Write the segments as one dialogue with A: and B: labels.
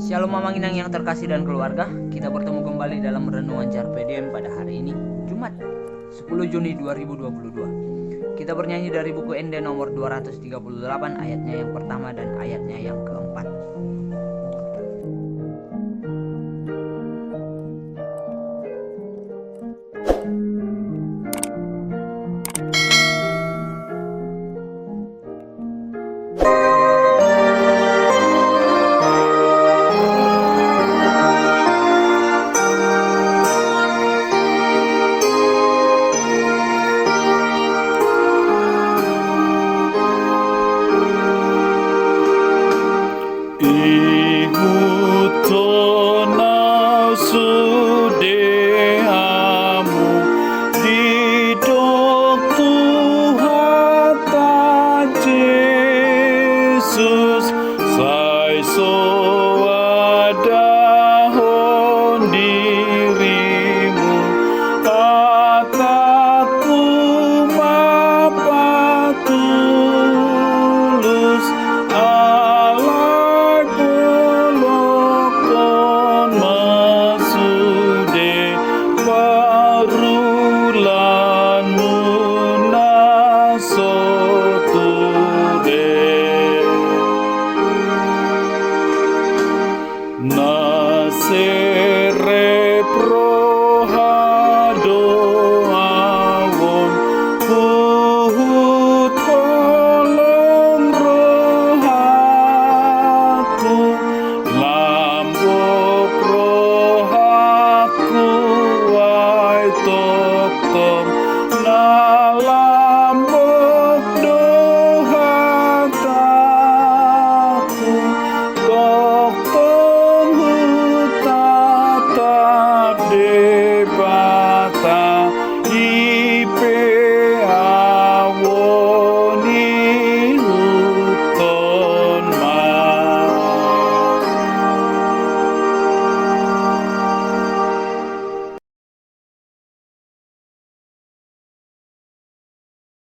A: Shalom Mamanginang yang terkasih dan keluarga, kita bertemu kembali dalam renungan Carpe Diem pada hari ini, Jumat 10 Juni 2022. Kita bernyanyi dari buku Ende nomor 238, ayatnya yang pertama dan ayatnya yang keempat.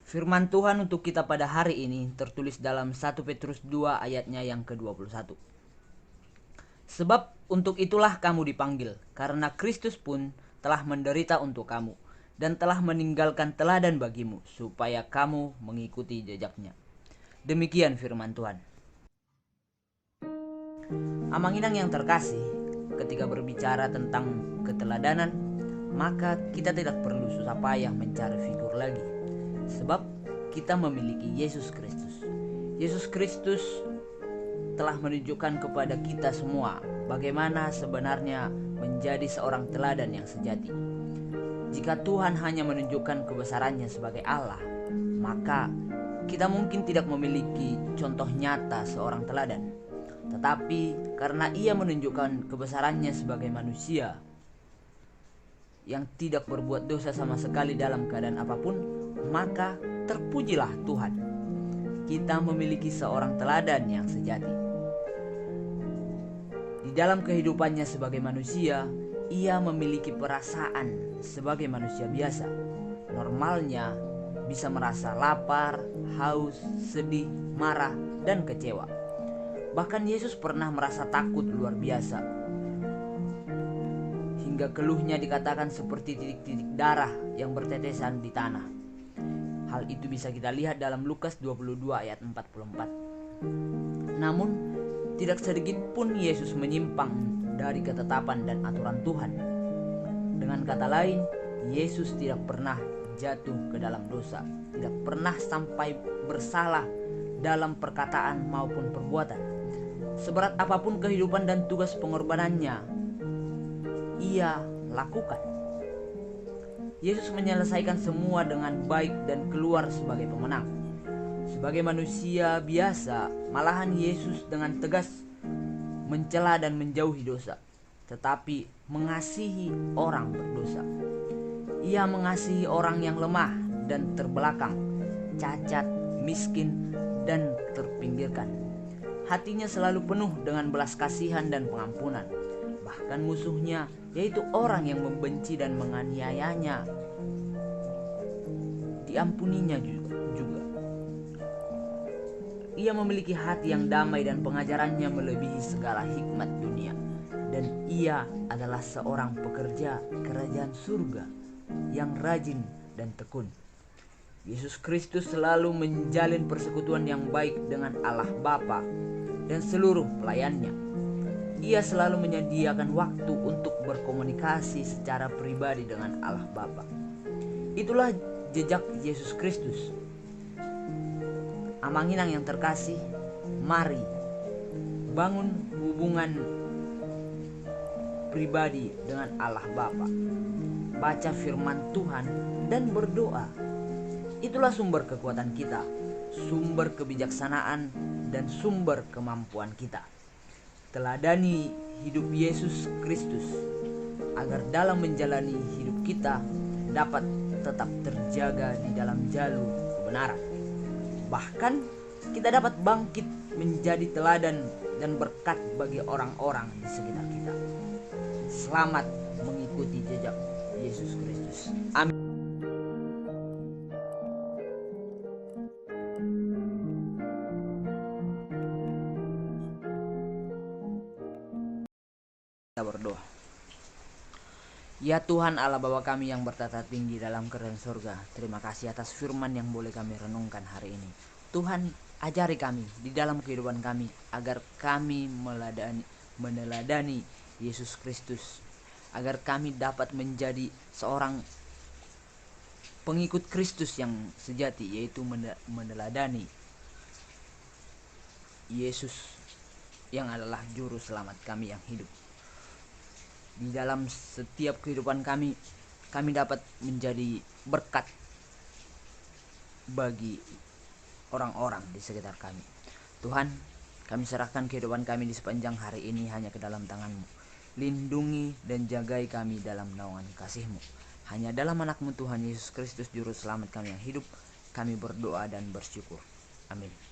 A: Firman Tuhan untuk kita pada hari ini tertulis dalam 1 Petrus 2 ayatnya yang ke-21. Sebab untuk itulah kamu dipanggil, karena Kristus pun telah menderita untuk kamu, dan telah meninggalkan teladan bagimu, supaya kamu mengikuti jejaknya. Demikian firman Tuhan. Amanginang yang terkasih, ketika berbicara tentang keteladanan, maka kita tidak perlu susah payah mencari figur lagi. Sebab kita memiliki Yesus Kristus. Yesus Kristus telah menunjukkan kepada kita semua bagaimana sebenarnya menjadi seorang teladan yang sejati. Jika Tuhan hanya menunjukkan kebesarannya sebagai Allah, maka kita mungkin tidak memiliki contoh nyata seorang teladan. Tetapi karena Ia menunjukkan kebesarannya sebagai manusia yang tidak berbuat dosa sama sekali dalam keadaan apapun, maka terpujilah Tuhan. Kita memiliki seorang teladan yang sejati. Di dalam kehidupannya sebagai manusia, Ia memiliki perasaan sebagai manusia biasa. Normalnya bisa merasa lapar, haus, sedih, marah, dan kecewa. Bahkan Yesus pernah merasa takut luar biasa, hingga keluhnya dikatakan seperti titik-titik darah yang bertetesan di tanah. Hal itu bisa kita lihat dalam Lukas 22 ayat 44. Namun, tidak sedikit pun Yesus menyimpang dari ketetapan dan aturan Tuhan. Dengan kata lain, Yesus tidak pernah jatuh ke dalam dosa, tidak pernah sampai bersalah dalam perkataan maupun perbuatan. Seberat apapun kehidupan dan tugas pengorbanannya, Ia lakukan. Yesus menyelesaikan semua dengan baik dan keluar sebagai pemenang. Sebagai manusia biasa, malahan Yesus dengan tegas mencela dan menjauhi dosa, tetapi mengasihi orang berdosa. Ia mengasihi orang yang lemah dan terbelakang, cacat, miskin, dan terpinggirkan. Hatinya selalu penuh dengan belas kasihan dan pengampunan. Bahkan musuhnya, yaitu orang yang membenci dan menganiayanya, diampuninya juga. Ia memiliki hati yang damai dan pengajarannya melebihi segala hikmat dunia. Dan ia adalah seorang pekerja kerajaan surga yang rajin dan tekun. Yesus Kristus selalu menjalin persekutuan yang baik dengan Allah Bapa dan seluruh pelayannya. Ia selalu menyediakan waktu untuk berkomunikasi secara pribadi dengan Allah Bapa. Itulah jejak Yesus Kristus. Amanginang yang terkasih, mari bangun hubungan pribadi dengan Allah Bapa. Baca firman Tuhan dan berdoa. Itulah sumber kekuatan kita, sumber kebijaksanaan, dan sumber kemampuan kita. Teladani hidup Yesus Kristus agar dalam menjalani hidup kita dapat tetap terjaga di dalam jalur kebenaran. Bahkan kita dapat bangkit menjadi teladan dan berkat bagi orang-orang di sekitar kita. Selamat mengikuti jejak Yesus Kristus. Amin. Kita berdoa. Ya Tuhan Allah Bapa kami yang bertata tinggi dalam kerajaan surga, terima kasih atas firman yang boleh kami renungkan hari ini. Tuhan, ajari kami di dalam kehidupan kami agar kami meneladani Yesus Kristus, agar kami dapat menjadi seorang pengikut Kristus yang sejati, yaitu meneladani Yesus yang adalah juru selamat kami yang hidup. Di dalam setiap kehidupan kami dapat menjadi berkat bagi orang-orang di sekitar kami. Tuhan, kami serahkan kehidupan kami di sepanjang hari ini hanya ke dalam tangan-Mu. Lindungi dan jagai kami dalam naungan kasih-Mu. Hanya dalam anak-Mu Tuhan Yesus Kristus Juru Selamat kami yang hidup, kami berdoa dan bersyukur. Amin.